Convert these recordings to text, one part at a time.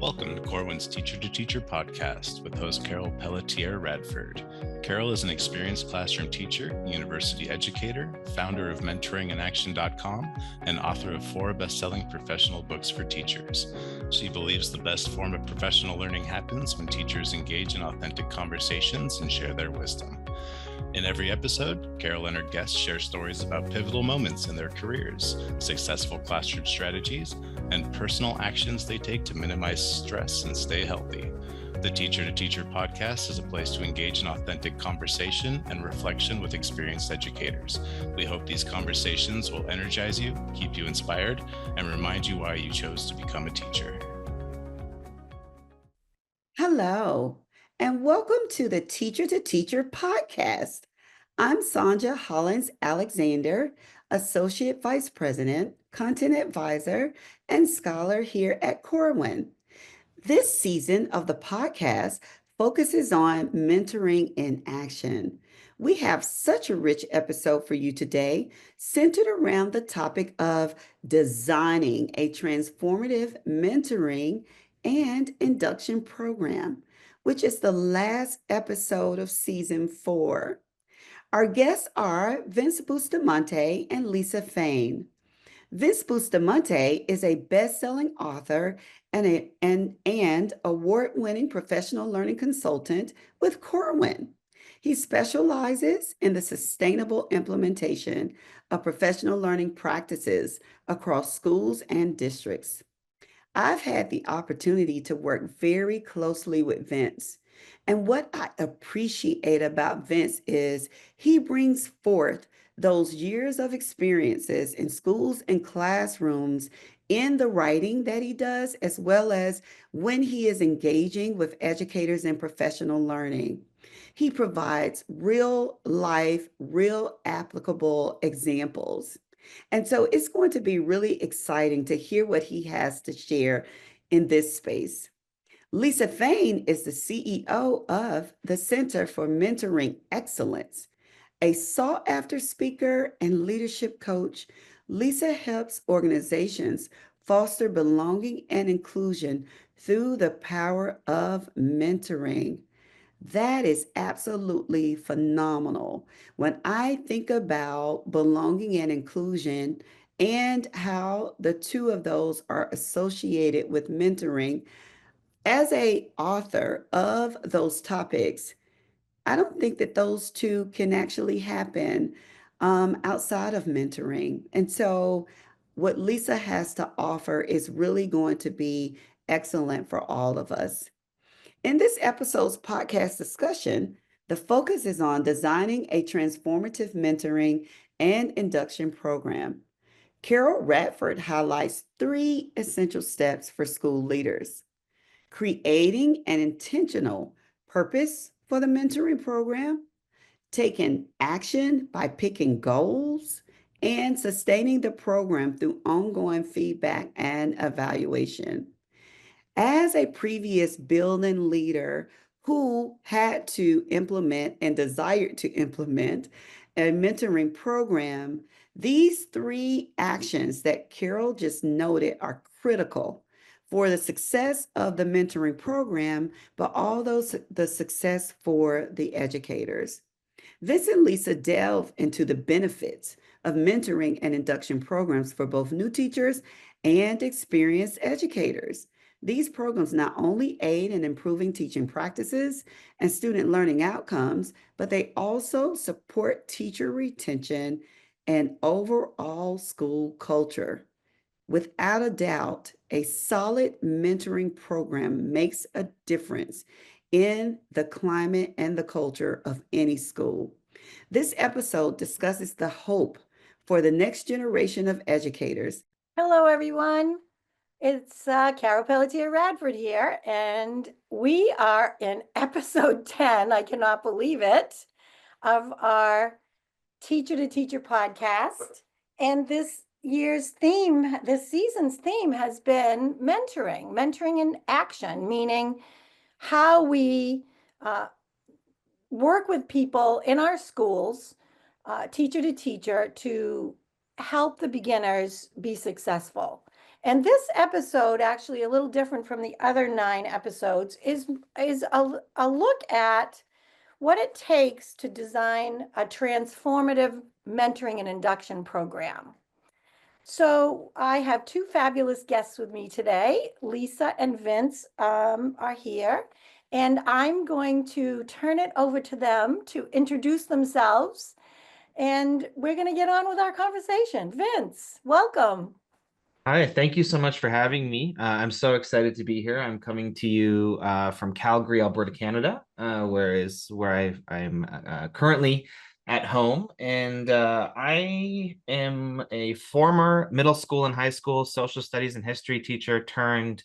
Welcome to Corwin's Teacher to Teacher podcast with host Carol Pelletier Radford. Carol is an experienced classroom teacher, university educator, founder of mentoringandaction.com, and author of 4 best-selling professional books for teachers. She believes the best form of professional learning happens when teachers engage in authentic conversations and share their wisdom. In every episode, Carol and her guests share stories about pivotal moments in their careers, successful classroom strategies, and personal actions they take to minimize stress and stay healthy. The Teacher to Teacher podcast is a place to engage in authentic conversation and reflection with experienced educators. We hope these conversations will energize you, keep you inspired, and remind you why you chose to become a teacher. Hello, and welcome to the Teacher to Teacher podcast. I'm Sonja Hollins-Alexander, Associate Vice President, Content Advisor, and Scholar here at Corwin. This season of the podcast focuses on mentoring in action. We have such a rich episode for you today, centered around the topic of designing a transformative mentoring and induction program, which is the last episode of season 4. Our guests are Vince Bustamante and Lisa Fain. Vince Bustamante is a best-selling author and award-winning professional learning consultant with Corwin. He specializes in the sustainable implementation of professional learning practices across schools and districts. I've had the opportunity to work very closely with Vince. And what I appreciate about Vince is he brings forth those years of experiences in schools and classrooms in the writing that he does, as well as when he is engaging with educators in professional learning. He provides real life, real applicable examples. And so it's going to be really exciting to hear what he has to share in this space. Lisa Fain is the CEO of the Center for Mentoring Excellence. A sought after speaker and leadership coach, Lisa helps organizations foster belonging and inclusion through the power of mentoring. That is absolutely phenomenal. When I think about belonging and inclusion and how the two of those are associated with mentoring, as a author of those topics, I don't think that those two can actually happen outside of mentoring. And so what Lisa has to offer is really going to be excellent for all of us. In this episode's podcast discussion, the focus is on designing a transformative mentoring and induction program. Carol Radford highlights 3 essential steps for school leaders: creating an intentional purpose for the mentoring program, taking action by picking goals, and sustaining the program through ongoing feedback and evaluation. As a previous building leader who had to implement and desired to implement a mentoring program, these 3 actions that Carol just noted are critical for the success of the mentoring program, but also the success for the educators. Vince and Lisa delve into the benefits of mentoring and induction programs for both new teachers and experienced educators. These programs not only aid in improving teaching practices and student learning outcomes, but they also support teacher retention and overall school culture. Without a doubt, a solid mentoring program makes a difference in the climate and the culture of any school. This episode discusses the hope for the next generation of educators. Hello, everyone. It's Carol Pelletier Radford here, and we are in episode 10, I cannot believe it, of our Teacher to Teacher podcast. And this season's theme has been mentoring in action, meaning how we work with people in our schools, teacher to teacher, to help the beginners be successful. And this episode, actually a little different from the other 9 episodes, is a look at what it takes to design a transformative mentoring and induction program. So I have 2 fabulous guests with me today. Lisa and Vince are here, and I'm going to turn it over to them to introduce themselves, and we're going to get on with our conversation. Vince, welcome. Hi, thank you so much for having me. I'm so excited to be here. I'm coming to you from Calgary, Alberta, Canada, where I'm currently at home. And I am a former middle school and high school social studies and history teacher turned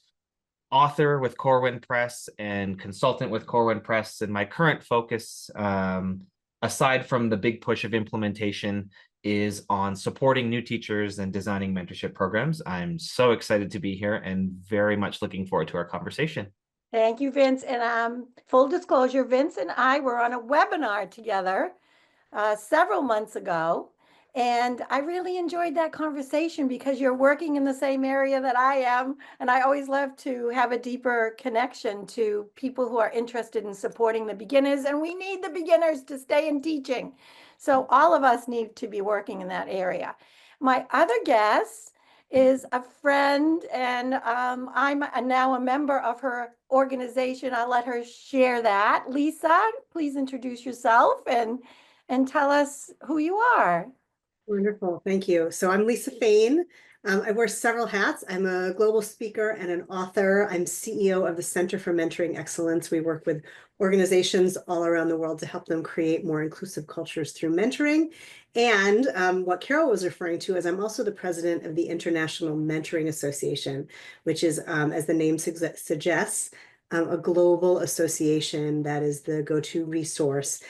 author with Corwin Press and consultant with Corwin Press. And my current focus, aside from the big push of implementation, is on supporting new teachers and designing mentorship programs. I'm so excited to be here and very much looking forward to our conversation. Thank you, Vince. And full disclosure, Vince and I were on a webinar together several months ago. And I really enjoyed that conversation because you're working in the same area that I am. And I always love to have a deeper connection to people who are interested in supporting the beginners. And we need the beginners to stay in teaching. So all of us need to be working in that area. My other guest is a friend, and I'm now a member of her organization. I'll let her share that. Lisa, please introduce yourself and tell us who you are. Wonderful, thank you. So I'm Lisa Fain. I wear several hats. I'm a global speaker and an author. I'm CEO of the Center for Mentoring Excellence. We work with organizations all around the world to help them create more inclusive cultures through mentoring. And what Carol was referring to is I'm also the president of the International Mentoring Association, which is, as the name suggests, a global association that is the go-to resource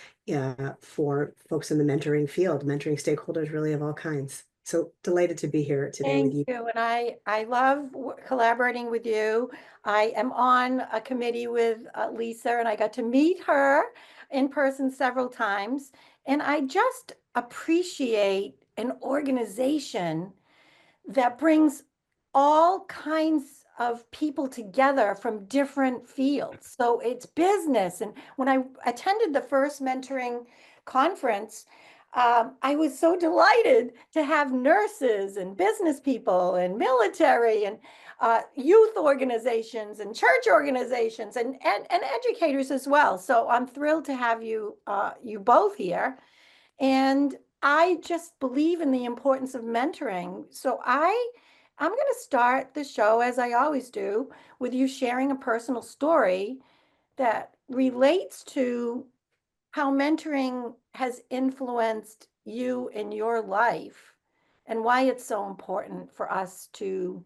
for folks in the mentoring field, mentoring stakeholders really of all kinds. So delighted to be here today with you. Thank you. And I love collaborating with you. I am on a committee with Lisa, and I got to meet her in person several times. And I just appreciate an organization that brings all kinds of people together from different fields. So it's business. And when I attended the first mentoring conference, I was so delighted to have nurses and business people and military and youth organizations and church organizations and educators as well. So I'm thrilled to have you both here. And I just believe in the importance of mentoring. So I'm going to start the show, as I always do, with you sharing a personal story that relates to how mentoring has influenced you in your life and why it's so important for us to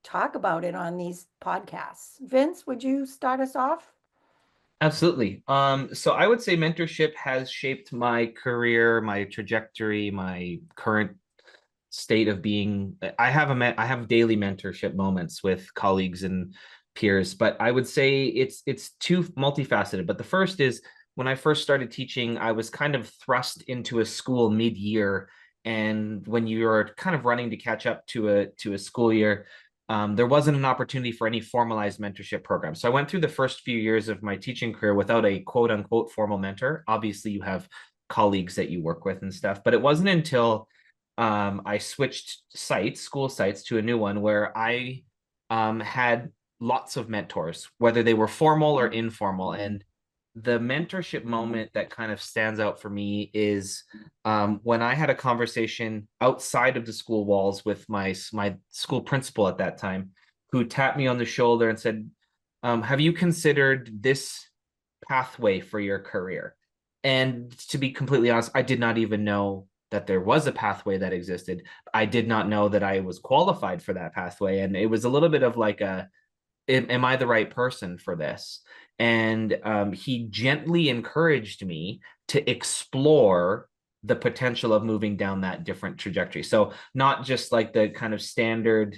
talk about it on these podcasts. Vince, would you start us off? Absolutely. So I would say mentorship has shaped my career, my trajectory, my current state of being. I have daily mentorship moments with colleagues and peers, but I would say it's too multifaceted. But the first is when I first started teaching, I was kind of thrust into a school mid-year, and when you're kind of running to catch up to a school year, there wasn't an opportunity for any formalized mentorship program. So I went through the first few years of my teaching career without a quote unquote formal mentor. Obviously, you have colleagues that you work with and stuff, but it wasn't until I switched school sites, to a new one where I had lots of mentors, whether they were formal or informal. And the mentorship moment that kind of stands out for me is when I had a conversation outside of the school walls with my school principal at that time, who tapped me on the shoulder and said, have you considered this pathway for your career? And to be completely honest, I did not even know that there was a pathway that existed. I did not know that I was qualified for that pathway. And it was a little bit of like am I the right person for this? And he gently encouraged me to explore the potential of moving down that different trajectory. So not just like the kind of standard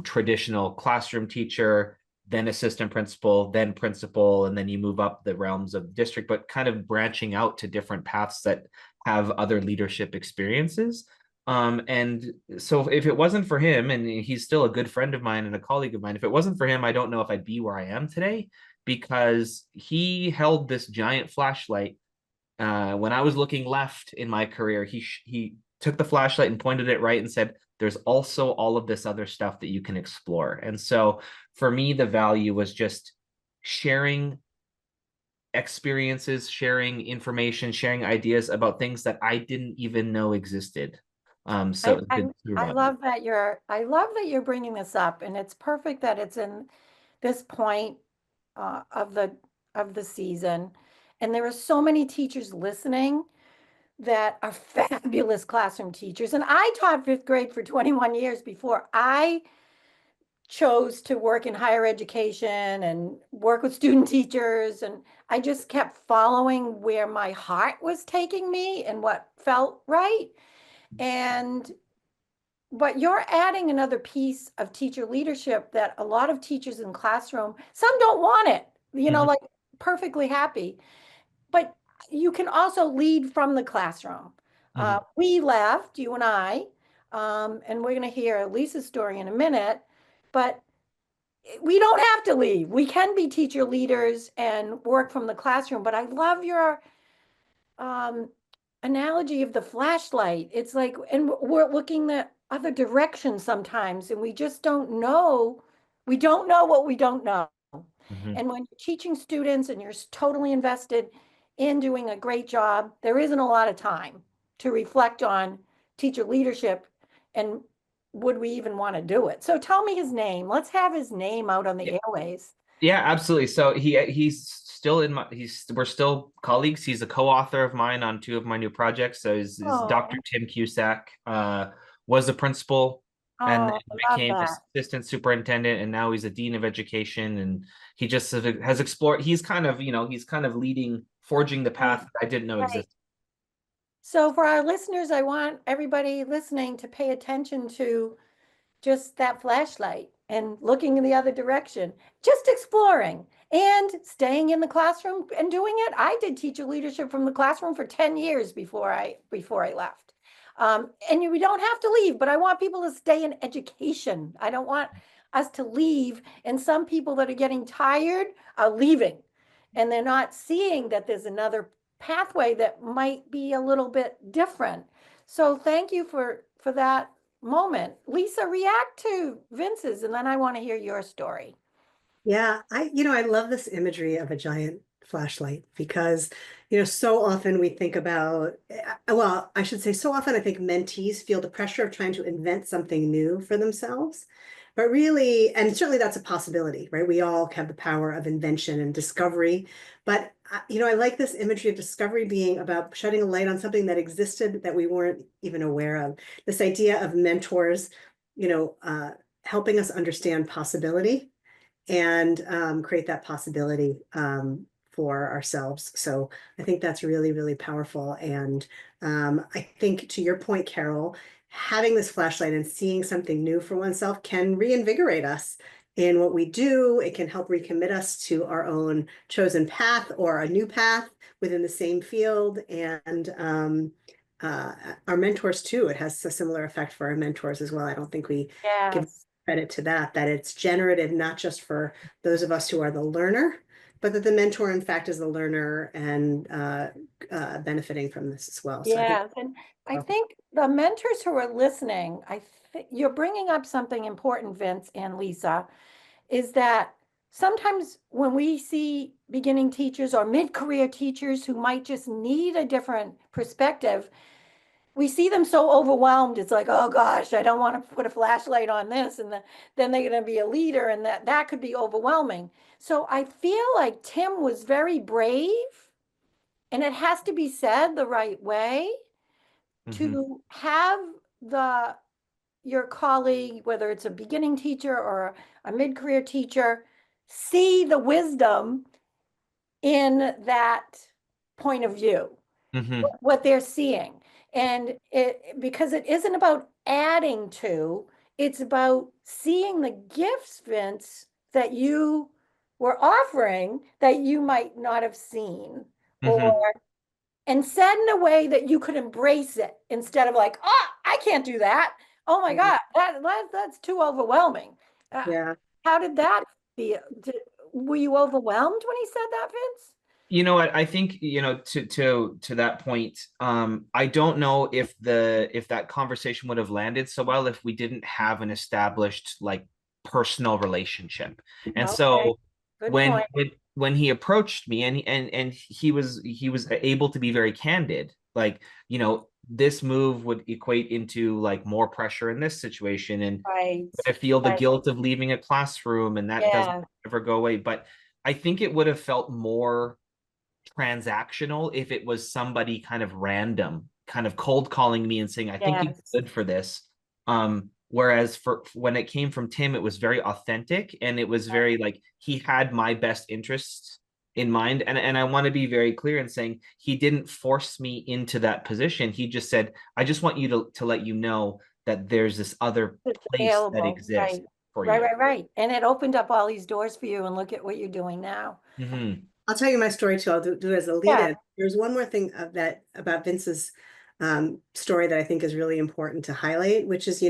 traditional classroom teacher, then assistant principal, then principal, and then you move up the realms of district, but kind of branching out to different paths that have other leadership experiences. And so if it wasn't for him, and he's still a good friend of mine and a colleague of mine, if it wasn't for him, I don't know if I'd be where I am today, because he held this giant flashlight. When I was looking left in my career, he took the flashlight and pointed it right and said, there's also all of this other stuff that you can explore. And so for me, the value was just sharing experiences, sharing information, sharing ideas about things that I didn't even know existed. So I love that you're bringing this up, and it's perfect that it's in this point of the season, and there are so many teachers listening that are fabulous classroom teachers. And I taught fifth grade for 21 years before I chose to work in higher education and work with student teachers. And I just kept following where my heart was taking me and what felt right. But you're adding another piece of teacher leadership that a lot of teachers in classroom, some don't want it, like perfectly happy, but you can also lead from the classroom. We left, you and I, and we're going to hear Lisa's story in a minute, but we don't have to leave. We can be teacher leaders and work from the classroom. But I love your analogy of the flashlight. It's like, and we're looking the other direction sometimes, and we just don't know. We don't know what we don't know. And when you're teaching students and you're totally invested in doing a great job, there isn't a lot of time to reflect on teacher leadership and would we even want to do it? So tell me his name. Let's have his name out on the airways. Yeah, absolutely. So he's still in we're still colleagues. He's a co-author of mine on 2 of my new projects. So is Dr. Tim Cusack, was the principal and then became assistant superintendent, and now he's a dean of education. And he just has explored, he's kind of leading, forging the path that I didn't know existed. So for our listeners, I want everybody listening to pay attention to just that flashlight and looking in the other direction, just exploring and staying in the classroom and doing it. I did teacher leadership from the classroom for 10 years before I left. And we don't have to leave, but I want people to stay in education. I don't want us to leave. And some people that are getting tired are leaving, and they're not seeing that there's another pathway that might be a little bit different. So thank you for that moment. Lisa, react to Vince's, and then I want to hear your story. Yeah, I love this imagery of a giant flashlight because, so often we think about, well, I should say so often I think mentees feel the pressure of trying to invent something new for themselves. But really, and certainly that's a possibility, right? We all have the power of invention and discovery. But, I like this imagery of discovery being about shedding a light on something that existed that we weren't even aware of. This idea of mentors, helping us understand possibility and create that possibility for ourselves. So I think that's really, really powerful. And I think to your point, Carol, having this flashlight and seeing something new for oneself can reinvigorate us in what we do. It can help recommit us to our own chosen path or a new path within the same field. And our mentors too, it has a similar effect for our mentors as well. I don't think we give credit to that it's generative, not just for those of us who are the learner, but that the mentor in fact is the learner and benefiting from this as well. I think the mentors who are listening, you're bringing up something important, Vince and Lisa, is that sometimes when we see beginning teachers or mid-career teachers who might just need a different perspective, we see them so overwhelmed. It's like, oh gosh, I don't want to put a flashlight on this. And then they're going to be a leader, and that could be overwhelming. So I feel like Tim was very brave, and it has to be said the right way, to have your colleague, whether it's a beginning teacher or a mid-career teacher, see the wisdom in that point of view, what they're seeing. And because it isn't about adding to, it's about seeing the gifts, Vince, that you were offering that you might not have seen, and said in a way that you could embrace it instead of like, oh, I can't do that. Oh my God, that's too overwhelming. Yeah. How did that feel? Were you overwhelmed when he said that, Vince? You know what? I think, to that point, I don't know if that conversation would have landed so well if we didn't have an established like personal relationship. And Okay, so good when point. when he approached me and he was able to be very candid, like, this move would equate into like more pressure in this situation, and Right. I feel the Right. guilt of leaving a classroom, and that doesn't Yeah. ever go away. But I think it would have felt more transactional if it was somebody kind of random, kind of cold calling me and saying, I think you're Yes. good for this. Whereas for when it came from Tim, it was very authentic, and it was very like he had my best interests in mind. And I want to be very clear in saying he didn't force me into that position. He just said, I just want you to let you know that there's this other It's place that available. exists Right. for Right, you. right, right. And it opened up all these doors for you, and look at what you're doing now. Mm-hmm. I'll tell you my story too. I'll do it as a lead Yeah. in. There's one more thing of that about Vince's story that I think is really important to highlight, which is,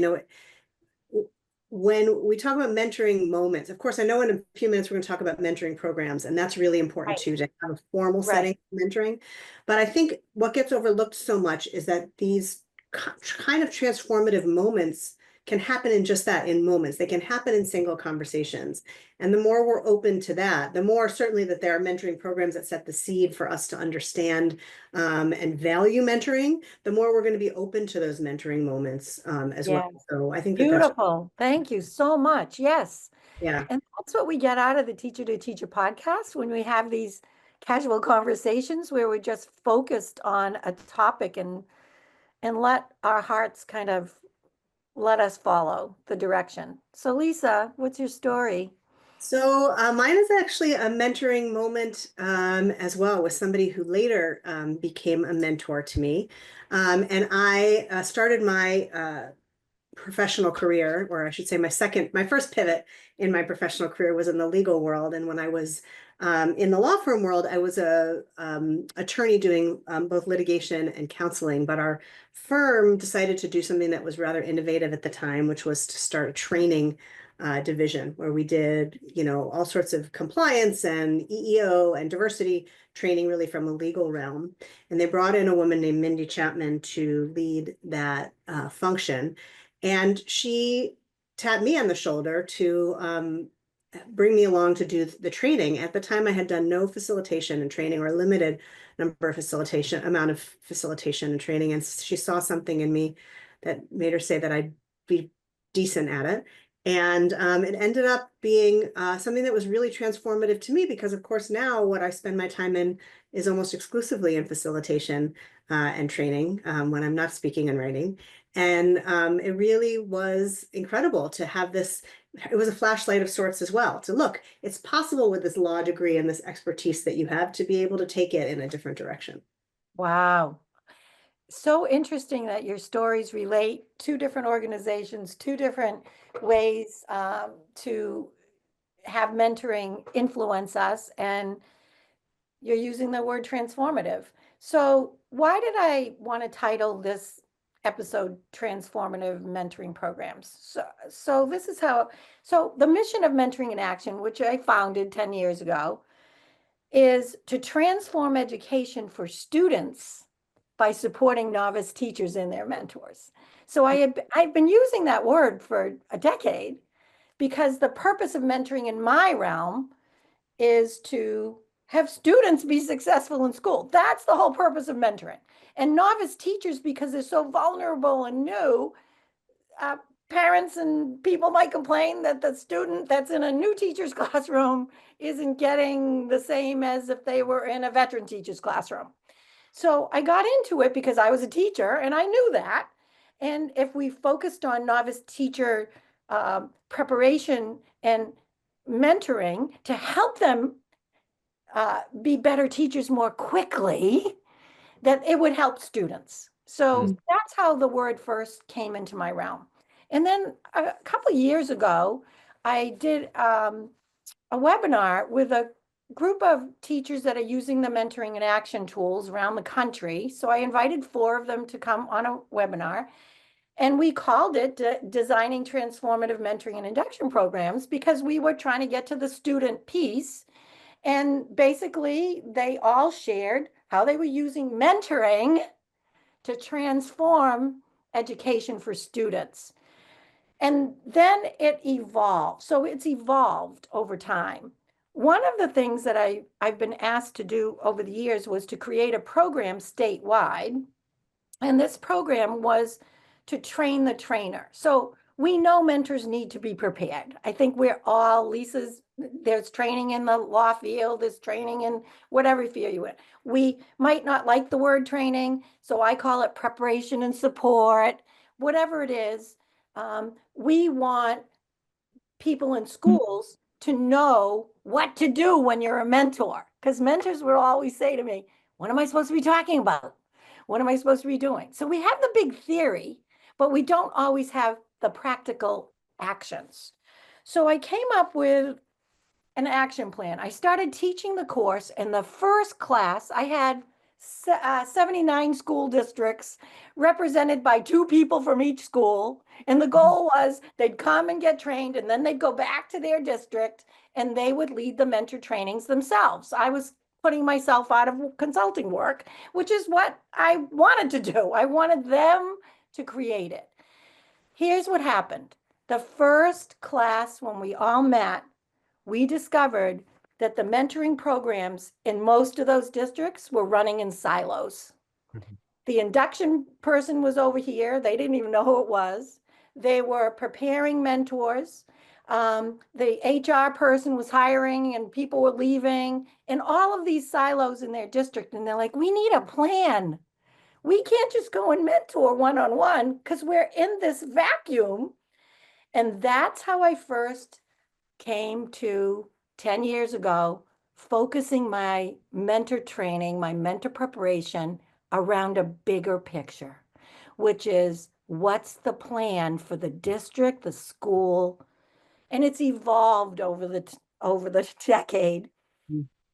when we talk about mentoring moments, of course, I know in a few minutes we're going to talk about mentoring programs, and that's really important Right. too, to have a formal Right. setting for mentoring. But I think what gets overlooked so much is that these kind of transformative moments can happen in just that, in moments. They can happen in single conversations. And the more we're open to that, the more certainly that there are mentoring programs that set the seed for us to understand and value mentoring, the more we're going to be open to those mentoring moments as Yeah. well. So I think that that's, Beautiful. Thank you so much. Yes. yeah. And that's what we get out of the Teacher to Teacher podcast when we have these casual conversations where we're just focused on a topic and let our hearts kind of let us follow the direction. So Lisa, what's your story? So mine is actually a mentoring moment as well, with somebody who later became a mentor to me. And I started my professional career, or I should say my first pivot in my professional career was in the legal world. And when I was in the law firm world, I was a attorney doing both litigation and counseling. But our firm decided to do something that was rather innovative at the time, which was to start a training division where we did, all sorts of compliance and EEO and diversity training, really from a legal realm. And they brought in a woman named Mindy Chapman to lead that function. And she tapped me on the shoulder to bring me along to do the training. At the time, I had done no facilitation and training, or limited amount of facilitation and training. And she saw something in me that made her say that I'd be decent at it. And it ended up being something that was really transformative to me, because of course now what I spend my time in is almost exclusively in facilitation and training when I'm not speaking and writing. And it really was incredible to have this. It was a flashlight of sorts as well, to look, it's possible with this law degree and this expertise that you have to be able to take it in a different direction. Wow. So interesting that your stories relate two different organizations, two different ways to have mentoring influence us, and you're using the word transformative. So why did I want to title this episode Transformative Mentoring Programs? So this is how, so the mission of Mentoring in Action, which I founded 10 years ago, is to transform education for students by supporting novice teachers and their mentors. So I've been using that word for a decade, because the purpose of mentoring in my realm is to have students be successful in school. That's the whole purpose of mentoring. And novice teachers, because they're so vulnerable and new, parents and people might complain that the student that's in a new teacher's classroom isn't getting the same as if they were in a veteran teacher's classroom. So I got into it because I was a teacher and I knew that. And if we focused on novice teacher preparation and mentoring to help them be better teachers more quickly, that it would help students. So that's how the word first came into my realm. And then a couple of years ago, I did a webinar with a group of teachers that are using the mentoring and action tools around the country. So I invited 4 of them to come on a webinar, and we called it Designing Transformative Mentoring and Induction Programs, because we were trying to get to the student piece. And basically, they all shared how they were using mentoring to transform education for students. And then it evolved. So it's evolved over time. One of the things that I've been asked to do over the years was to create a program statewide. And this program was to train the trainer. So we know mentors need to be prepared. I think we're all, there's training in the law field, there's training in whatever field you're in. We might not like the word training, so I call it preparation and support, whatever it is. We want people in schools to know what to do when you're a mentor, because mentors will always say to me, what am I supposed to be talking about? What am I supposed to be doing? So we have the big theory, but we don't always have the practical actions. So I came up with an action plan. I started teaching the course, and the first class I had 79 school districts represented by 2 people from each school. And the goal was they'd come and get trained, and then they'd go back to their district and they would lead the mentor trainings themselves. I was putting myself out of consulting work, which is what I wanted to do. I wanted them to create it. Here's what happened. The first class, when we all met, we discovered that the mentoring programs in most of those districts were running in silos. The induction person was over here. They didn't even know who it was. They were preparing mentors. The HR person was hiring and people were leaving, and all of these silos in their district. And they're like, we need a plan. We can't just go and mentor one-on-one because we're in this vacuum. And that's how I first came to 10 years ago, focusing my mentor training, my mentor preparation around a bigger picture, which is what's the plan for the district, the school, and it's evolved over the decade.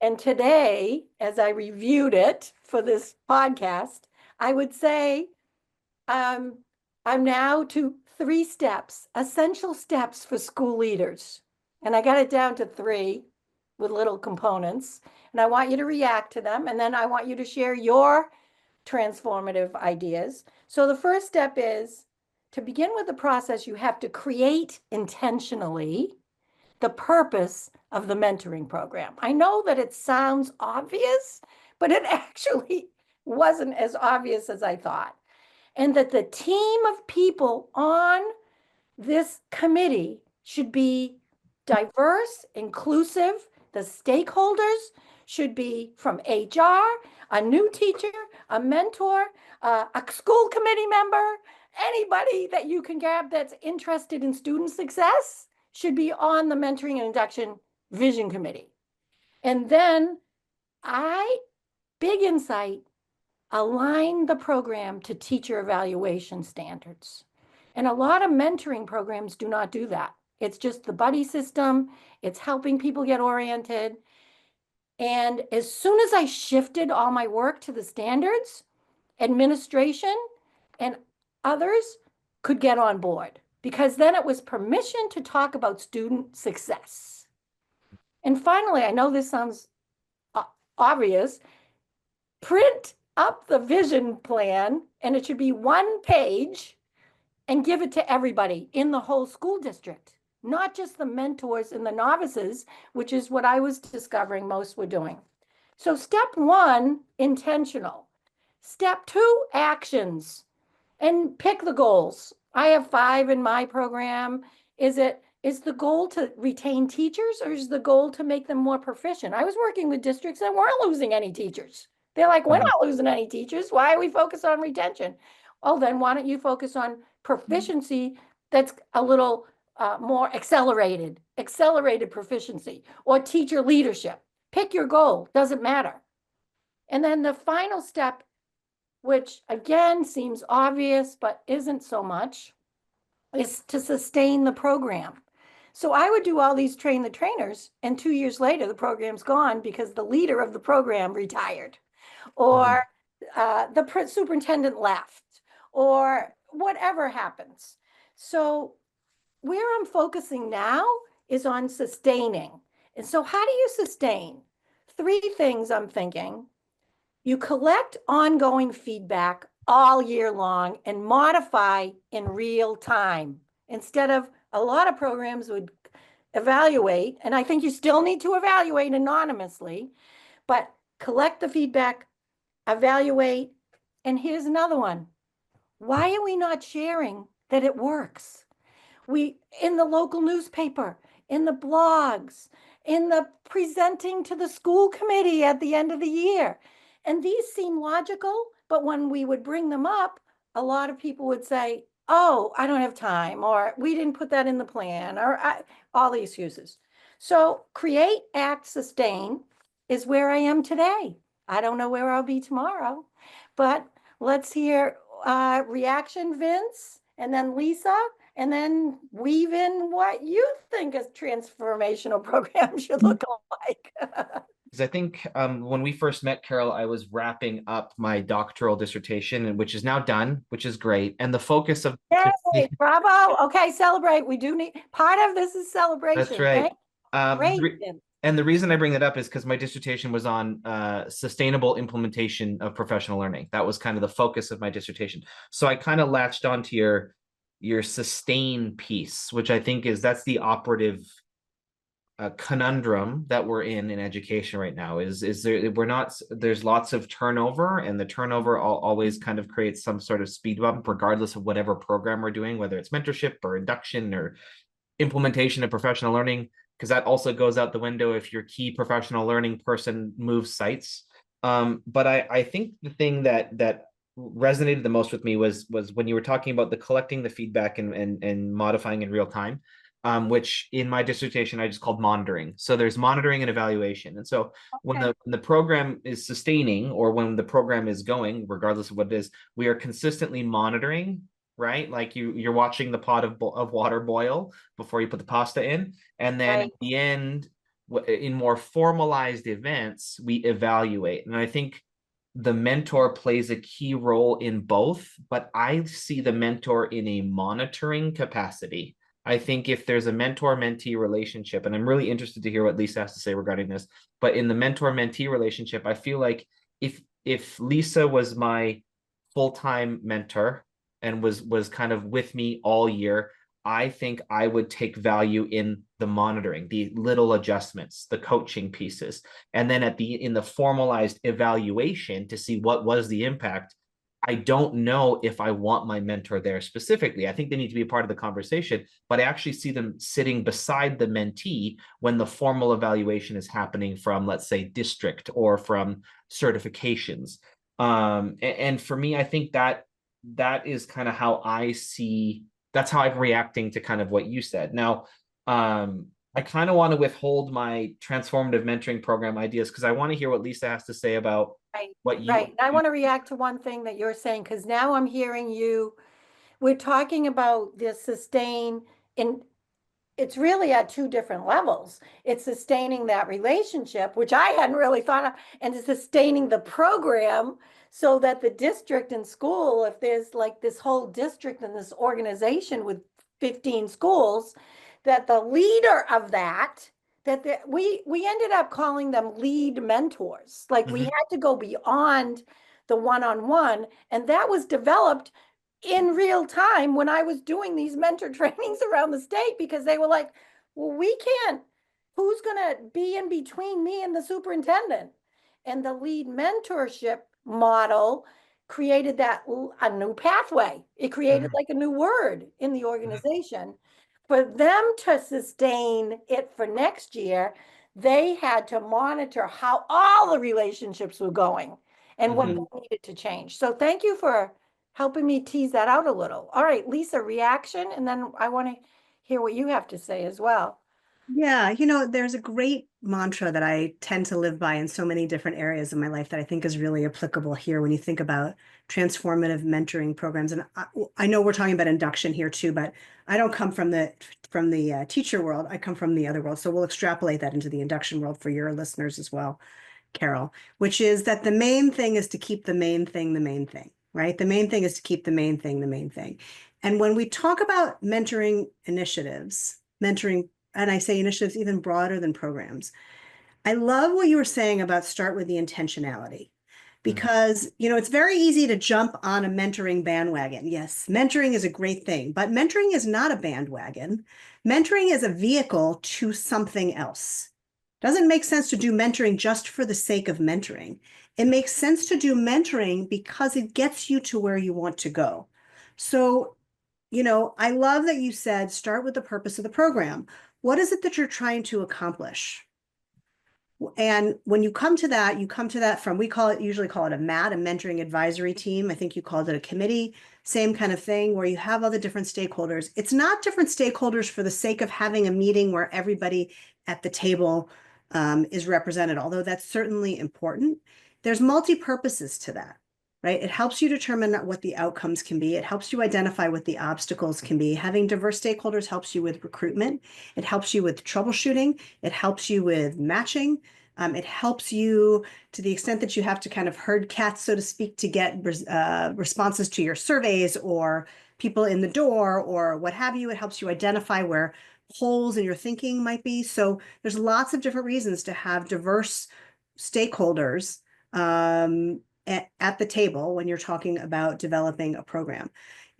And today, as I reviewed it for this podcast, I would say I'm now to 3 steps, essential steps for school leaders. And I got it down to 3 with little components. And I want you to react to them. And then I want you to share your transformative ideas. So the first step is to begin with the process, you have to create intentionally the purpose of the mentoring program. I know that it sounds obvious, but it actually wasn't as obvious as I thought. And that the team of people on this committee should be diverse, inclusive. The stakeholders should be from HR, a new teacher, a mentor, a school committee member, anybody that you can grab that's interested in student success should be on the Mentoring and Induction Vision Committee. And then big insight, align the program to teacher evaluation standards. And a lot of mentoring programs do not do that. It's just the buddy system. It's helping people get oriented. And as soon as I shifted all my work to the standards, administration and others could get on board, because then it was permission to talk about student success. And finally, I know this sounds obvious, print up the vision plan, and it should be 1 page, and give it to everybody in the whole school district, not just the mentors and the novices, which is what I was discovering most were doing. So step 1, intentional. Step 2, actions, and pick the goals. I have 5 in my program. Is the goal to retain teachers, or is the goal to make them more proficient? I was working with districts that weren't losing any teachers. They're like, we're not losing any teachers. Why are we focused on retention? Oh, then why don't you focus on proficiency that's a little more accelerated proficiency, or teacher leadership? Pick your goal, doesn't matter. And then the final step, which again seems obvious but isn't so much, is to sustain the program. So I would do all these train the trainers, and 2 years later, the program's gone because the leader of the program retired, or the superintendent left, or whatever happens. So where I'm focusing now is on sustaining. And so how do you sustain? 3 things I'm thinking. You collect ongoing feedback all year long and modify in real time. Instead of, a lot of programs would evaluate, and I think you still need to evaluate anonymously, but collect the feedback, evaluate. And here's another one. Why are we not sharing that it works? We, in the local newspaper, in the blogs, in the presenting to the school committee at the end of the year. And these seem logical, but when we would bring them up, a lot of people would say, oh, I don't have time, or we didn't put that in the plan, or all the excuses. So create, act, sustain is where I am today. I don't know where I'll be tomorrow, but let's hear reaction, Vince, and then Lisa, and then weave in what you think a transformational program should look like. Because I think when we first met, Carol, I was wrapping up my doctoral dissertation, which is now done, which is great. And the focus of Yay, bravo. Okay, celebrate. We do need, part of this is celebration. That's right. Great. And the reason I bring that up is because my dissertation was on sustainable implementation of professional learning. That was kind of the focus of my dissertation. So I kind of latched onto your sustain piece, which I think that's the operative conundrum that we're in education right now. Is there's lots of turnover, and the turnover always kind of creates some sort of speed bump, regardless of whatever program we're doing, whether it's mentorship or induction or implementation of professional learning, because that also goes out the window if your key professional learning person moves sites. But I think the thing that resonated the most with me was when you were talking about the collecting the feedback and modifying in real time, which in my dissertation I just called monitoring. So there's monitoring and evaluation. And so when the program is sustaining, or when the program is going, regardless of what it is, we are consistently monitoring, right? Like you're watching the pot of water boil before you put the pasta in. And then at the end, in more formalized events, we evaluate. And I think the mentor plays a key role in both, but I see the mentor in a monitoring capacity. I think if there's a mentor-mentee relationship, and I'm really interested to hear what Lisa has to say regarding this, but in the mentor-mentee relationship, I feel like if Lisa was my full-time mentor and was kind of with me all year, I think I would take value in the monitoring, the little adjustments, the coaching pieces. And then in the formalized evaluation to see what was the impact, I don't know if I want my mentor there specifically. I think they need to be a part of the conversation, but I actually see them sitting beside the mentee when the formal evaluation is happening from, let's say, district or from certifications. And for me, I think that is kind of how I see, that's how I'm reacting to kind of what you said. Now, I kind of want to withhold my transformative mentoring program ideas because I want to hear what Lisa has to say about what you. Right. I want to react to one thing that you're saying, because now I'm hearing we're talking about this sustain, and it's really at 2 different levels. It's sustaining that relationship, which I hadn't really thought of, and sustaining the program so that the district and school, if there's like this whole district and this organization with 15 schools, that the leader of that we ended up calling them lead mentors. Like we had to go beyond the one-on-one, and that was developed in real time when I was doing these mentor trainings around the state, because they were like, well, we can't, who's going to be in between me and the superintendent? And the lead mentorship model created a new pathway. It created like a new word in the organization. For them to sustain it for next year, they had to monitor how all the relationships were going and what they needed to change. So thank you for helping me tease that out a little. All right, Lisa, reaction, and then I want to hear what you have to say as well. Yeah, there's a great mantra that I tend to live by in so many different areas of my life that I think is really applicable here when you think about transformative mentoring programs. And I know we're talking about induction here too, but I don't come from the teacher world. I come from the other world. So we'll extrapolate that into the induction world for your listeners as well, Carol, which is that the main thing is to keep the main thing, right? The main thing is to keep the main thing. And when we talk about mentoring initiatives, and I say initiatives even broader than programs, I love what you were saying about start with the intentionality. Because, it's very easy to jump on a mentoring bandwagon. Yes, mentoring is a great thing, but mentoring is not a bandwagon. Mentoring is a vehicle to something else. Doesn't make sense to do mentoring just for the sake of mentoring. It makes sense to do mentoring because it gets you to where you want to go. So, I love that you said, start with the purpose of the program. What is it that you're trying to accomplish? And when you come to that from, we usually call it a MAT, a mentoring advisory team. I think you called it a committee, same kind of thing where you have all the different stakeholders. It's not different stakeholders for the sake of having a meeting where everybody at the table is represented, although that's certainly important. There's multi-purposes to that, right? It helps you determine what the outcomes can be. It helps you identify what the obstacles can be. Having diverse stakeholders helps you with recruitment. It helps you with troubleshooting. It helps you with matching. It helps you to the extent that you have to kind of herd cats, so to speak, to get responses to your surveys or people in the door or what have you. It helps you identify where holes in your thinking might be. So there's lots of different reasons to have diverse stakeholders at the table when you're talking about developing a program.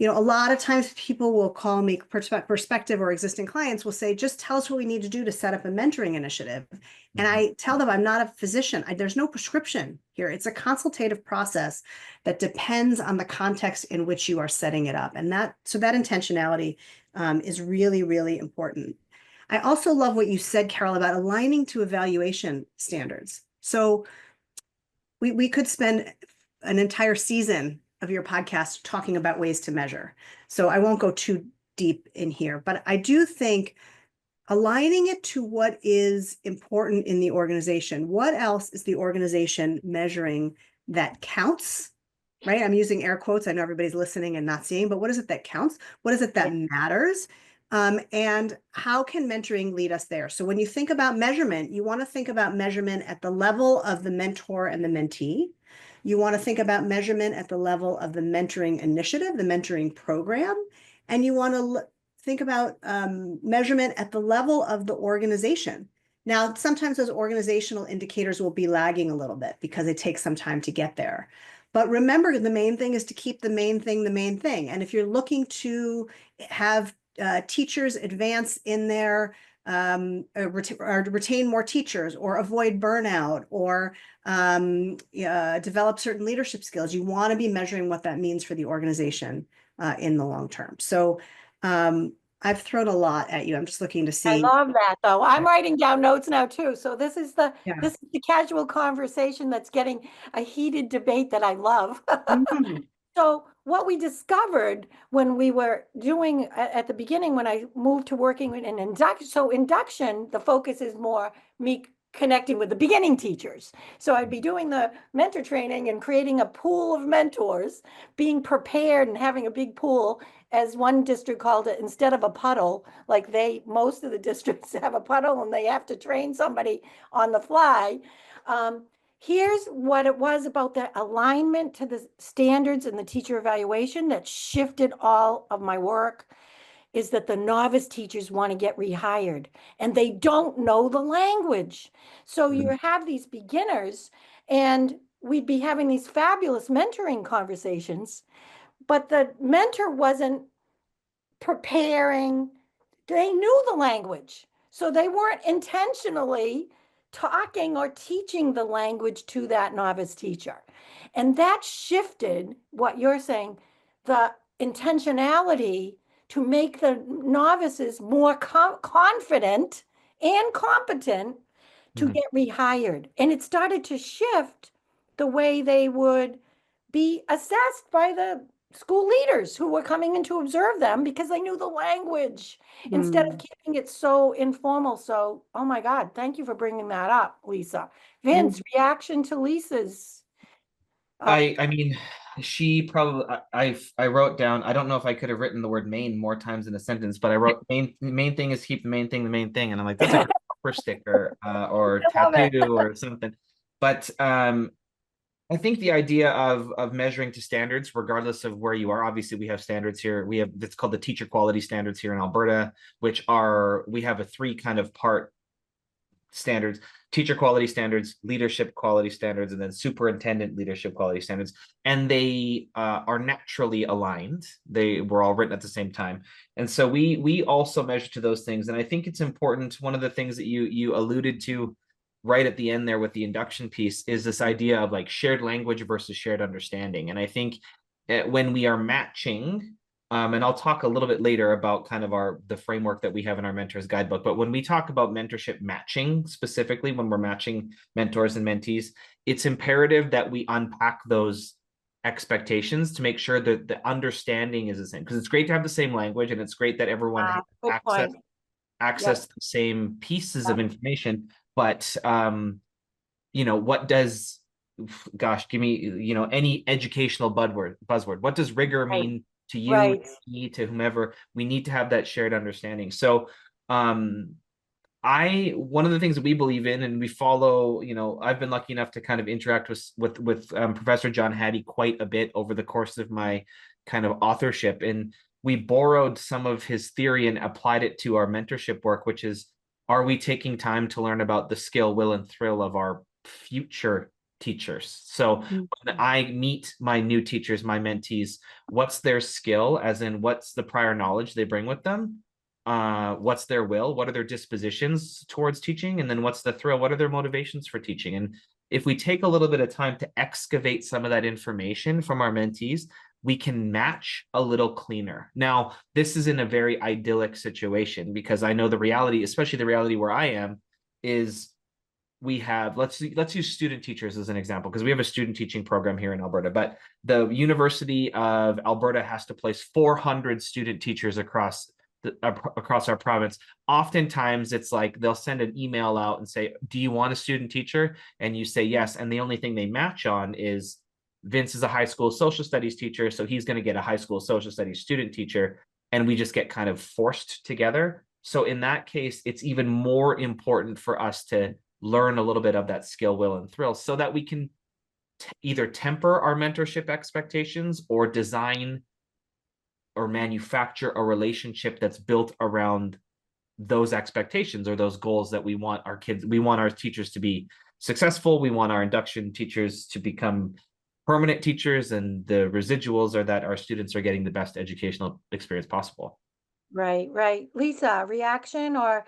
A lot of times people will call me perspective or existing clients will say, just tell us what we need to do to set up a mentoring initiative. And I tell them I'm not a physician. There's no prescription here. It's a consultative process that depends on the context in which you are setting it up. And that intentionality is really, really important. I also love what you said, Carol, about aligning to evaluation standards. So we could spend an entire season of your podcast talking about ways to measure. So I won't go too deep in here, but I do think aligning it to what is important in the organization. What else is the organization measuring that counts, right? I'm using air quotes. I know everybody's listening and not seeing, but what is it that counts? What is it that matters? And how can mentoring lead us there? So when you think about measurement, you want to think about measurement at the level of the mentor and the mentee. You want to think about measurement at the level of the mentoring initiative, the mentoring program, and you want to think about measurement at the level of the organization. Now, sometimes those organizational indicators will be lagging a little bit because it takes some time to get there. But remember, the main thing is to keep the main thing. And if you're looking to have teachers advance in their retain more teachers or avoid burnout or develop certain leadership skills, you want to be measuring what that means for the organization in the long term. So I've thrown a lot at you. I'm just looking to see. I love that though. I'm writing down notes now too. So this is the casual conversation that's getting a heated debate that I love. So what we discovered when we were doing at the beginning, when I moved to working in induction, so induction, the focus is more me connecting with the beginning teachers. So I'd be doing the mentor training and creating a pool of mentors, being prepared and having a big pool, as one district called it, instead of a puddle, like most of the districts have a puddle and they have to train somebody on the fly. Here's what it was about the alignment to the standards and the teacher evaluation that shifted all of my work is that the novice teachers want to get rehired and they don't know the language. So you have these beginners and we'd be having these fabulous mentoring conversations, but the mentor wasn't preparing. They knew the language. So they weren't intentionally talking or teaching the language to that novice teacher. And that shifted what you're saying, the intentionality to make the novices more confident and competent to get rehired. And it started to shift the way they would be assessed by the school leaders who were coming in to observe them because they knew the language instead of keeping it so informal. So, oh my God, thank you for bringing that up, Lisa. Vince, reaction to Lisa's. I mean, she probably I wrote down, I don't know if I could have written the word main more times in a sentence, but I wrote main thing is keep the main thing the main thing. And I'm like, that's a great bumper sticker or I love it. tattoo or something. But I think the idea of measuring to standards, regardless of where you are, obviously we have standards here. We have, it's called the teacher quality standards here in Alberta, which are, we have a 3 kind of part standards: teacher quality standards, leadership quality standards, and then superintendent leadership quality standards. And they are naturally aligned. They were all written at the same time. And so we also measure to those things. And I think it's important. One of the things that you alluded to right at the end there with the induction piece is this idea of like shared language versus shared understanding. And I think when we are matching, and I'll talk a little bit later about kind of the framework that we have in our mentors guidebook. But when we talk about mentorship matching, specifically when we're matching mentors and mentees, it's imperative that we unpack those expectations to make sure that the understanding is the same. Because it's great to have the same language, and it's great that everyone has access to the same pieces of information. But what does, gosh, give me, any educational buzzword. What does rigor mean to you, to whomever? We need to have that shared understanding. So one of the things that we believe in and we follow, I've been lucky enough to kind of interact with Professor John Hattie quite a bit over the course of my kind of authorship. And we borrowed some of his theory and applied it to our mentorship work, which is, are we taking time to learn about the skill, will, and thrill of our future teachers? So when I meet my new teachers, my mentees, what's their skill, as in what's the prior knowledge they bring with them? What's their will? What are their dispositions towards teaching? And then what's the thrill? What are their motivations for teaching? And if we take a little bit of time to excavate some of that information from our mentees, we can match a little cleaner. Now, this is in a very idyllic situation, because I know the reality, especially the reality where I am, is we have, let's use student teachers as an example, because we have a student teaching program here in Alberta, but the University of Alberta has to place 400 student teachers across our province. Oftentimes it's like they'll send an email out and say, do you want a student teacher? And you say yes. And the only thing they match on is Vince is a high school social studies teacher, so he's going to get a high school social studies student teacher. And we just get kind of forced together. So in that case, it's even more important for us to learn a little bit of that skill, will, and thrill, so that we can either temper our mentorship expectations or design or manufacture a relationship that's built around those expectations or those goals that we want our kids, we want our teachers to be successful. We want our induction teachers to become permanent teachers, and the residuals are that our students are getting the best educational experience possible. Right. Lisa, reaction, or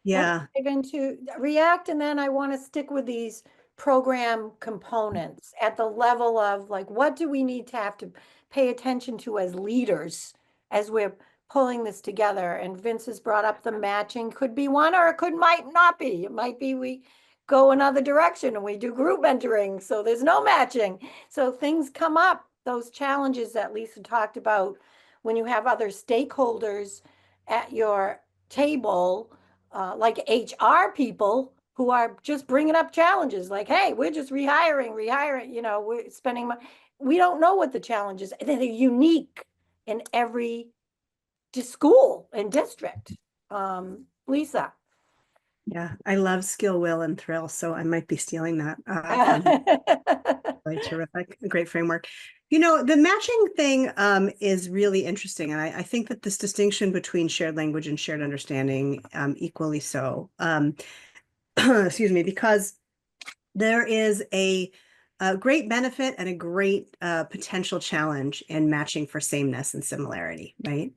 let's dive into react, and then I want to stick with these program components at the level of like, what do we need to have to pay attention to as leaders as we're pulling this together? And Vince has brought up the matching could be one, or it might not be. It might be we go another direction and we do group mentoring, so there's no matching. So things come up, those challenges that Lisa talked about when you have other stakeholders at your table, like HR people who are just bringing up challenges like, hey, we're just rehiring, we're spending money. We don't know what the challenges are. They're unique in every school and district. Lisa. Yeah, I love skill, will, and thrill, so I might be stealing that. Really terrific, great framework. The matching thing is really interesting, and I think that this distinction between shared language and shared understanding equally so. Excuse me, because there is a great benefit and a great potential challenge in matching for sameness and similarity, right?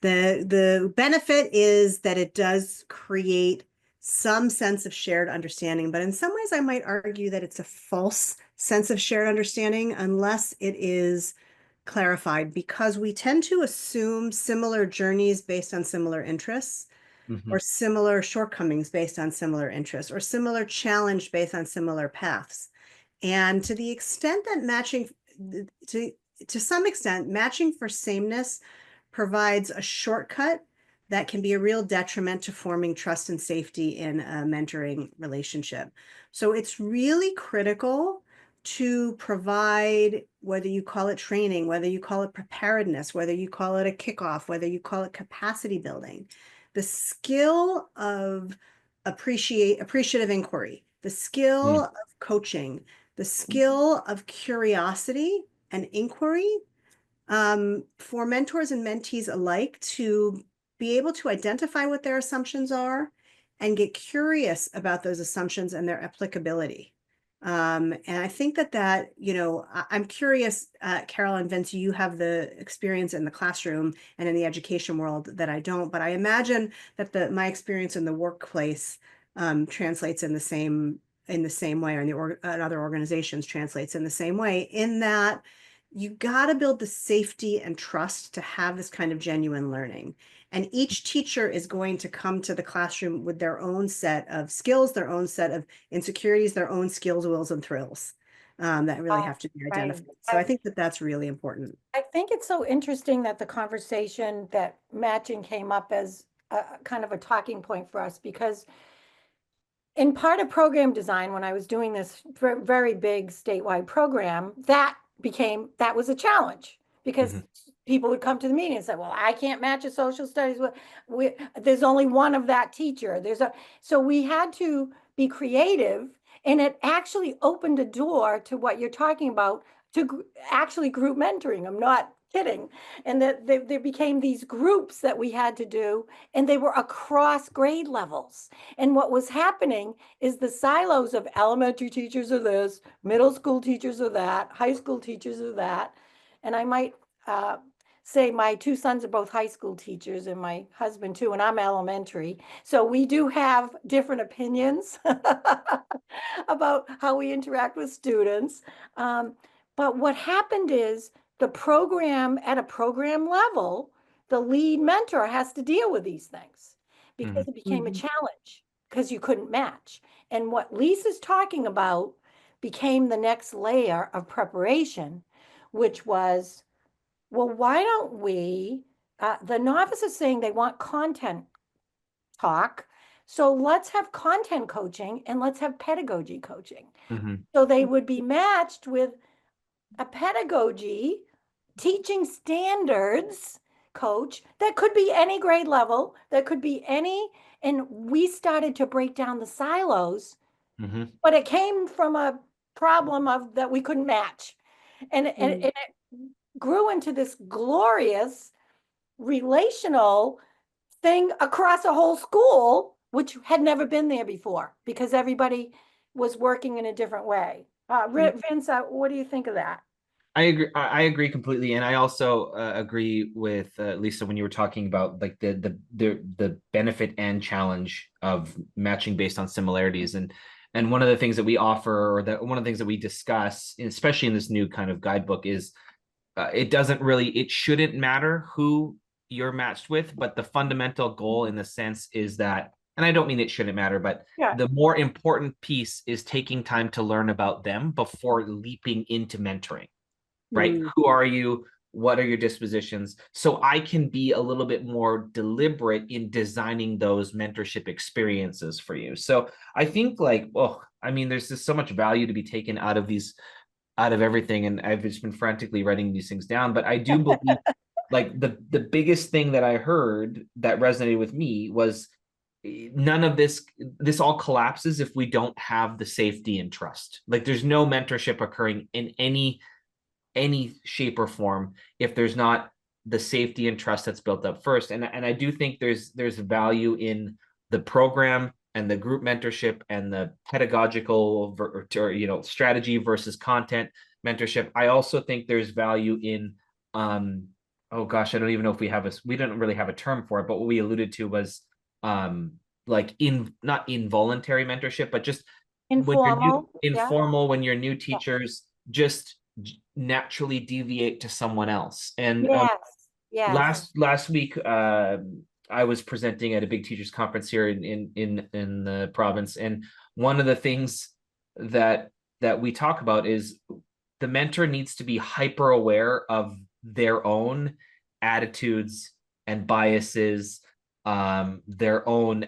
The benefit is that it does create some sense of shared understanding, but in some ways I might argue that it's a false sense of shared understanding unless it is clarified, because we tend to assume similar journeys based on similar interests, or similar shortcomings based on similar interests, or similar challenge based on similar paths. And to the extent that matching, to some extent, matching for sameness provides a shortcut that can be a real detriment to forming trust and safety in a mentoring relationship. So it's really critical to provide, whether you call it training, whether you call it preparedness, whether you call it a kickoff, whether you call it capacity building, the skill of appreciative inquiry, the skill of coaching, the skill of curiosity and inquiry, for mentors and mentees alike to be able to identify what their assumptions are and get curious about those assumptions and their applicability. And I think that, I'm curious, Carol and Vince, you have the experience in the classroom and in the education world that I don't, but I imagine that my experience in the workplace translates in the same way, or in other organizations translates in the same way, in that you got to build the safety and trust to have this kind of genuine learning. And each teacher is going to come to the classroom with their own set of skills, their own set of insecurities, their own skills, wills, and thrills that really have to be identified. So I think that that's really important. I think it's so interesting that the conversation that matching came up as a kind of a talking point for us, because in part of program design, when I was doing this very big statewide program, that was a challenge, because people would come to the meeting and say, well, I can't match a social studies. There's only one of that teacher. So we had to be creative, and it actually opened a door to what you're talking about, to actually group mentoring. I'm not kidding. And that there became these groups that we had to do, and they were across grade levels. And what was happening is the silos of elementary teachers are this, middle school teachers are that, high school teachers are that. And I might say my two sons are both high school teachers, and my husband too, and I'm elementary. So we do have different opinions about how we interact with students. But what happened is, the program, at a program level, the lead mentor has to deal with these things, because it became a challenge, because you couldn't match. And what Lisa's talking about became the next layer of preparation, which was, well, why don't we, the novice is saying they want content talk. So let's have content coaching, and let's have pedagogy coaching. So they would be matched with a pedagogy teaching standards coach that could be any grade level, that could be any, and we started to break down the silos, but it came from a problem of that we couldn't match. And it grew into this glorious relational thing across a whole school, which had never been there before, because everybody was working in a different way. Vince, what do you think of that? I agree completely, and I also agree with Lisa when you were talking about like the benefit and challenge of matching based on similarities, and one of the things that we offer, or that one of the things that we discuss, especially in this new kind of guidebook, is it shouldn't matter who you're matched with, but the fundamental goal in the sense is that, and I don't mean it shouldn't matter, but the more important piece is taking time to learn about them before leaping into mentoring. Right? Who are you? What are your dispositions? So I can be a little bit more deliberate in designing those mentorship experiences for you. So I think there's just so much value to be taken out of everything. And I've just been frantically writing these things down, but I do believe like the biggest thing that I heard that resonated with me was, none of this all collapses if we don't have the safety and trust. Like there's no mentorship occurring in any shape or form if there's not the safety and trust that's built up first. And I do think there's value in the program and the group mentorship and the pedagogical strategy versus content mentorship. I also think there's value in oh gosh, I don't even know if we don't really have a term for it, but what we alluded to was not involuntary mentorship, but just informal, when you're new teachers, just naturally deviate to someone else. And last week I was presenting at a big teachers conference here in the province, and one of the things that we talk about is the mentor needs to be hyper aware of their own attitudes and biases, their own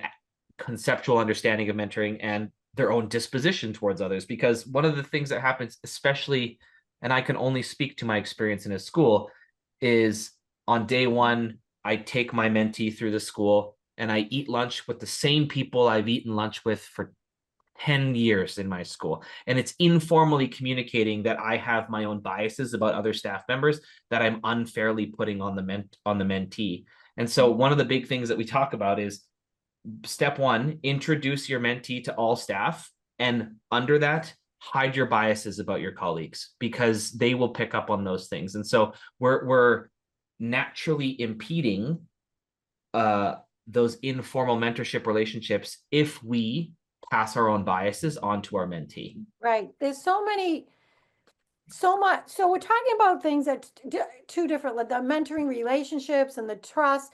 conceptual understanding of mentoring, and their own disposition towards others. Because one of the things that happens, especially, and I can only speak to my experience in a school, is on day one, I take my mentee through the school and I eat lunch with the same people I've eaten lunch with for 10 years in my school. And it's informally communicating that I have my own biases about other staff members that I'm unfairly putting on the mentee. And so one of the big things that we talk about is step one, introduce your mentee to all staff. And under that, hide your biases about your colleagues, because they will pick up on those things. And so we're naturally impeding those informal mentorship relationships if we pass our own biases onto our mentee. Right. There's so much. So we're talking about things that two different, like the mentoring relationships and the trust.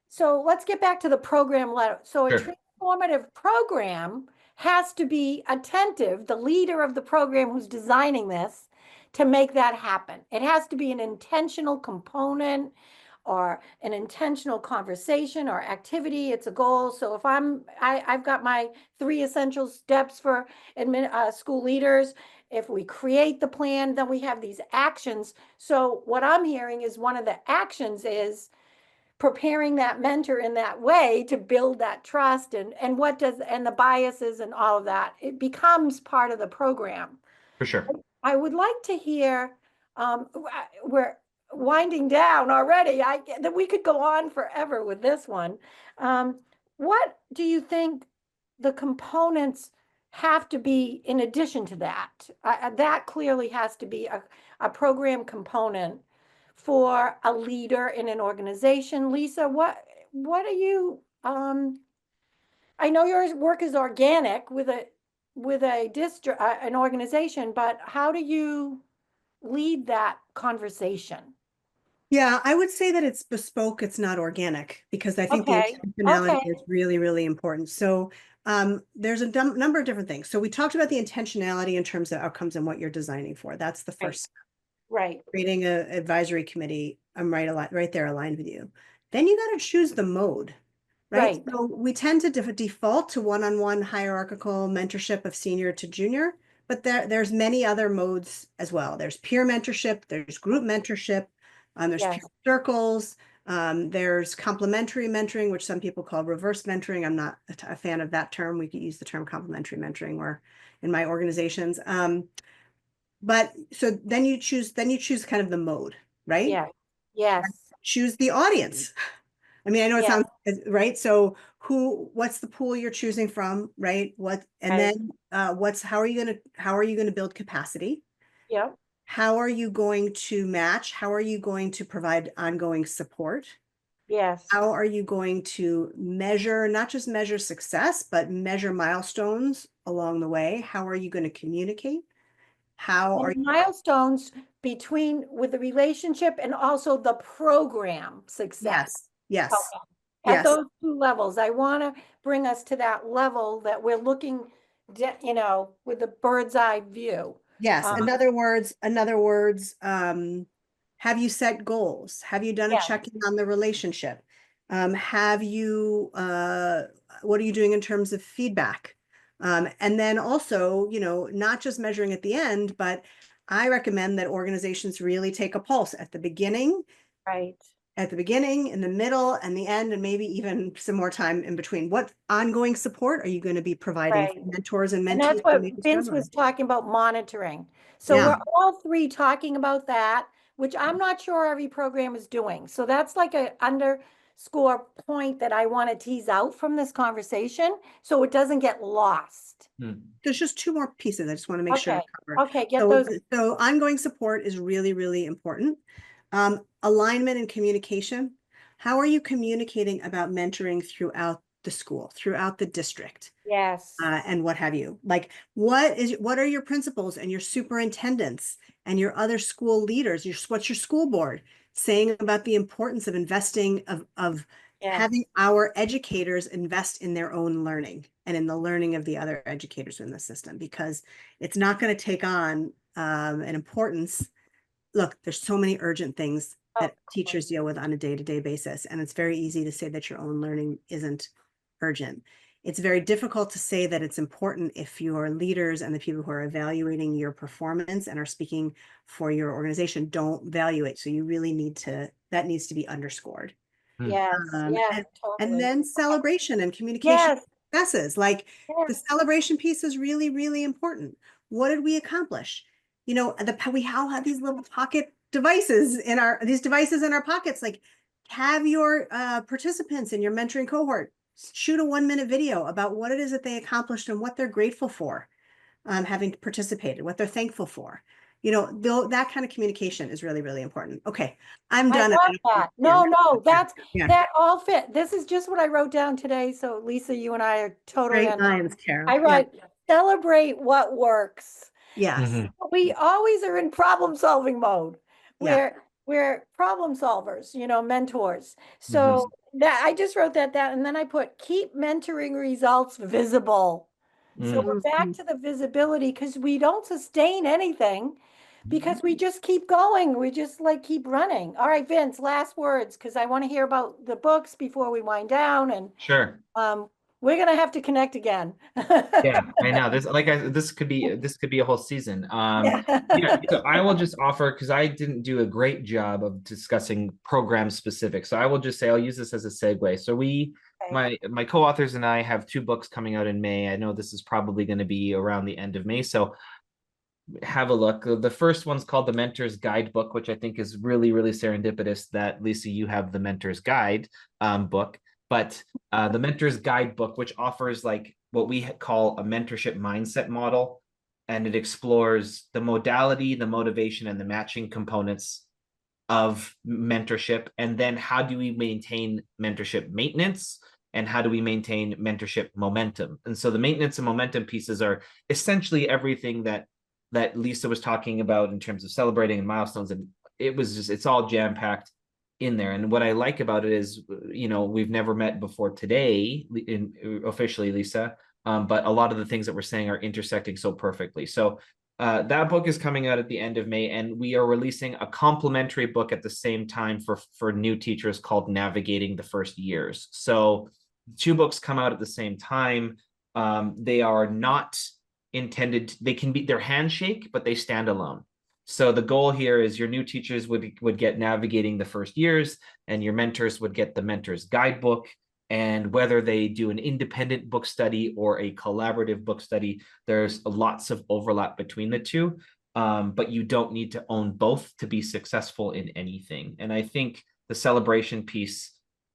So let's get back to the program letter. So a Sure. transformative program has to be attentive, the leader of the program who's designing this, to make that happen. It has to be an intentional component or an intentional conversation or activity. It's a goal. So if I've got my 3 essential steps for school leaders. If we create the plan, then we have these actions. So what I'm hearing is one of the actions is preparing that mentor in that way to build that trust and the biases and all of that. It becomes part of the program. For sure. I would like to hear, we're winding down already. That we could go on forever with this one. What do you think the components have to be in addition to that? That clearly has to be a program component for a leader in an organization. Lisa, what are you, I know your work is organic with a district, an organization, but how do you lead that conversation? Yeah, I would say that it's bespoke, it's not organic, because I think the Okay, intentionality okay, is really, really important. So there's a number of different things. So we talked about the intentionality in terms of outcomes and what you're designing for. That's the first step. right, Creating an advisory committee. I'm right there aligned with you. Then you got to choose the mode, right? right, So we tend to default to one-on-one hierarchical mentorship of senior to junior, but there's many other modes as well. There's peer mentorship, there's group mentorship, there's yes, peer circles, there's complementary mentoring, which some people call reverse mentoring. I'm not a fan of that term. We could use the term complementary mentoring or in my organizations. But so then you choose kind of the mode, right? yeah, yes, Choose the audience. I mean, I know it yes, sounds right. So what's the pool you're choosing from, right? And right, then how are you going to build capacity? yep, How are you going to match? How are you going to provide ongoing support? yes, How are you going to measure, not just measure success, but measure milestones along the way? How are you going to communicate? How are and milestones with the relationship and also the program success. Yes. Okay. At Yes. those 2 levels, I want to bring us to that level that we're looking, with the bird's eye view. Yes. In other words, have you set goals? Have you done a Yeah. check-in on the relationship? Have you, what are you doing in terms of feedback? And then also, not just measuring at the end, but I recommend that organizations really take a pulse at the beginning, Right. in the middle, and the end, and maybe even some more time in between. What ongoing support are you going to be providing Right. mentors and And mentees? that's what Vince was talking about, monitoring. So Yeah. we're all 3 talking about that, which I'm not sure every program is doing. So that's like a underscore point that I want to tease out from this conversation so it doesn't get lost. There's just 2 more pieces. I just want to make sure I Okay. covered. Okay, get those. So ongoing support is really, really important. Alignment and communication. How are you communicating about mentoring throughout the school, throughout the district? Yes. And what have you? Like, what are your principals and your superintendents and your other school leaders? What's your school board saying about the importance of investing of Yes. having our educators invest in their own learning and in the learning of the other educators in the system, because it's not going to take on and importance. Look, there's so many urgent things that teachers deal with on a day-to-day basis, and it's very easy to say that your own learning isn't urgent. It's very difficult to say that it's important if your leaders and the people who are evaluating your performance and are speaking for your organization don't value it. So you really need to, that needs to be underscored. Yes, yes, And totally. then celebration and communication Yes, successes. Like the yes. celebration piece is really, really important. What did we accomplish? You know, we all have these little pocket devices in our pockets. Like have your participants in your mentoring cohort shoot a 1-minute video about what it is that they accomplished and what they're grateful for, having participated, what they're thankful for. You know, that kind of communication is really, really important. Okay, I'm I done. love that. No, that's Yeah. that all fit. This is just what I wrote down today. So Lisa, you and I are totally Great on. minds, Carol. I write celebrate what works. Yes. Mhm. We always are in problem solving mode. Yeah. We're problem solvers, you know, mentors. So that I just wrote that down, and then I put keep mentoring results visible. So we're back to the visibility because we don't sustain anything because we just keep going. We just like keep running. All right, Vince, last words, because I want to hear about the books before we wind down. And Sure. we're gonna have to connect again. Yeah, I know this could be a whole season. Yeah, so I will just offer, because I didn't do a great job of discussing program specific. So I will just say I'll use this as a segue. So my co-authors and I have 2 books coming out in May. I know this is probably going to be around the end of May. So have a look. The first one's called The Mentor's Guidebook, which I think is really, really serendipitous that, Lisa, you have the Mentor's Guide book. But the Mentor's Guidebook, which offers like what we call a mentorship mindset model, and it explores the modality, the motivation, and the matching components of mentorship. And then how do we maintain mentorship maintenance? And how do we maintain mentorship momentum? And so the maintenance and momentum pieces are essentially everything that Lisa was talking about in terms of celebrating and milestones. And it's all jam-packed in there. And what I like about it is, you know, we've never met before today officially, Lisa, but a lot of the things that we're saying are intersecting so perfectly. So that book is coming out at the end of May, and we are releasing a complementary book at the same time for new teachers called Navigating the First Years. So 2 books come out at the same time. They are not intended, they're handshake, but they stand alone. So the goal here is your new teachers would get Navigating the First Years, and your mentors would get the Mentor's Guidebook. And whether they do an independent book study or a collaborative book study, there's lots of overlap between the 2. But you don't need to own both to be successful in anything. And I think the celebration piece,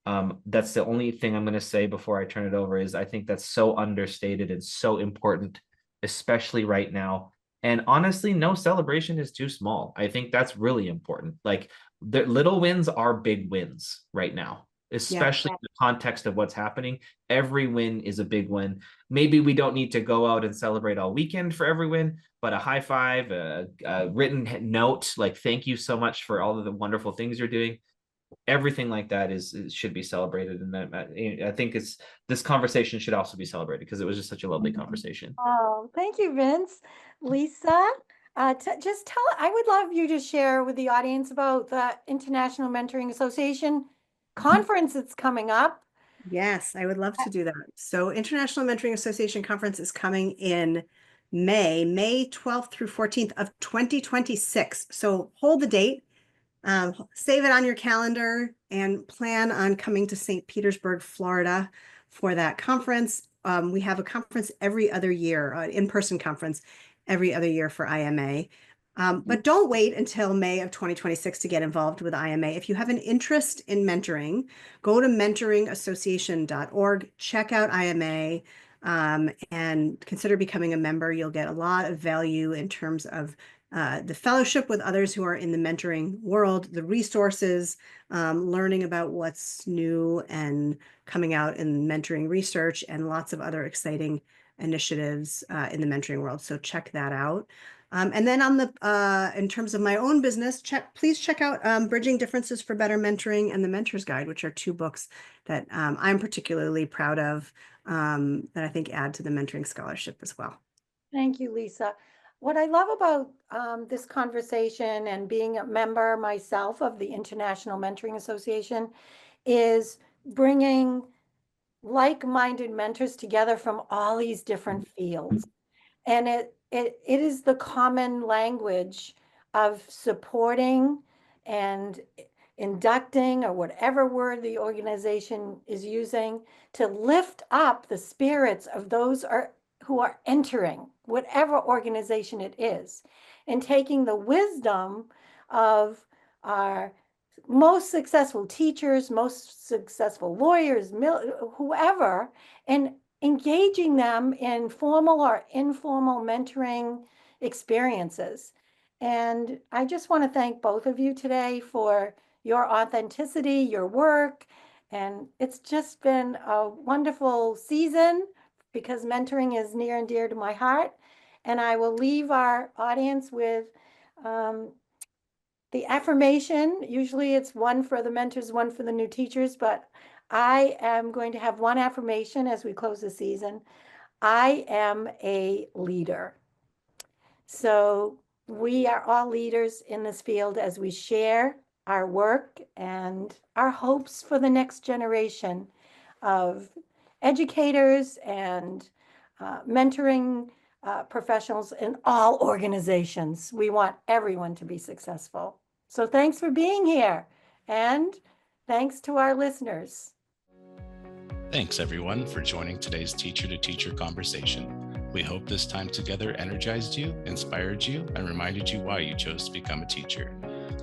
that's the only thing I'm going to say before I turn it over, is I think that's so understated and so important, especially right now. And honestly, no celebration is too small. I think that's really important. Like the little wins are big wins right now, especially in the context of what's happening. Every win is a big win. Maybe we don't need to go out and celebrate all weekend for every win, but a high five, a written note, like thank you so much for all of the wonderful things you're doing. Everything like that should be celebrated. And I think this conversation should also be celebrated because it was just such a lovely conversation. Oh, thank you, Vince. Lisa, just tell, I would love you to share with the audience about the International Mentoring Association conference that's coming up. Yes, I would love to do that. So International Mentoring Association Conference is coming in May 12th through 14th of 2026. So hold the date, save it on your calendar, and plan on coming to St. Petersburg, Florida for that conference. We have a conference every other year, an in-person conference every other year for IMA. But don't wait until May of 2026 to get involved with IMA. If you have an interest in mentoring, go to mentoringassociation.org, check out IMA, and consider becoming a member. You'll get a lot of value in terms of the fellowship with others who are in the mentoring world, the resources, learning about what's new and coming out in mentoring research, and lots of other exciting initiatives in the mentoring world. So check that out. And then on the in terms of my own business, please check out Bridging Differences for Better Mentoring and The Mentor's Guide, which are 2 books that I'm particularly proud of, that I think add to the mentoring scholarship as well. Thank you, Lisa. what I love about this conversation and being a member myself of the International Mentoring Association is bringing like-minded mentors together from all these different fields. And it is the common language of supporting and inducting, or whatever word the organization is using, to lift up the spirits of those who are entering whatever organization it is, and taking the wisdom of our most successful teachers, most successful lawyers, whoever, and engaging them in formal or informal mentoring experiences. And I just want to thank both of you today for your authenticity, your work. And it's just been a wonderful season because mentoring is near and dear to my heart. And I will leave our audience with the affirmation. Usually it's one for the mentors, one for the new teachers, but I am going to have one affirmation as we close the season. I am a leader. So we are all leaders in this field as we share our work and our hopes for the next generation of educators and mentoring professionals in all organizations. We want everyone to be successful. So thanks for being here, and thanks to our listeners. Thanks, everyone, for joining today's teacher-to-teacher conversation. We hope this time together energized you, inspired you, and reminded you why you chose to become a teacher.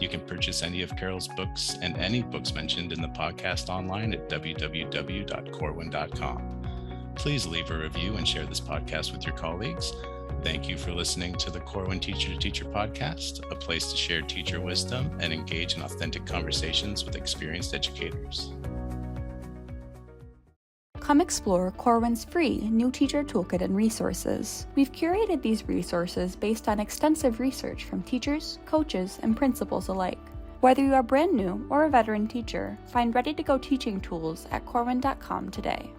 You can purchase any of Carol's books and any books mentioned in the podcast online at www.corwin.com. Please leave a review and share this podcast with your colleagues. Thank you for listening to the Corwin Teacher-to-Teacher podcast, a place to share teacher wisdom and engage in authentic conversations with experienced educators. Come explore Corwin's free New Teacher Toolkit and resources. We've curated these resources based on extensive research from teachers, coaches, and principals alike. Whether you are brand new or a veteran teacher, find ready-to-go teaching tools at corwin.com today.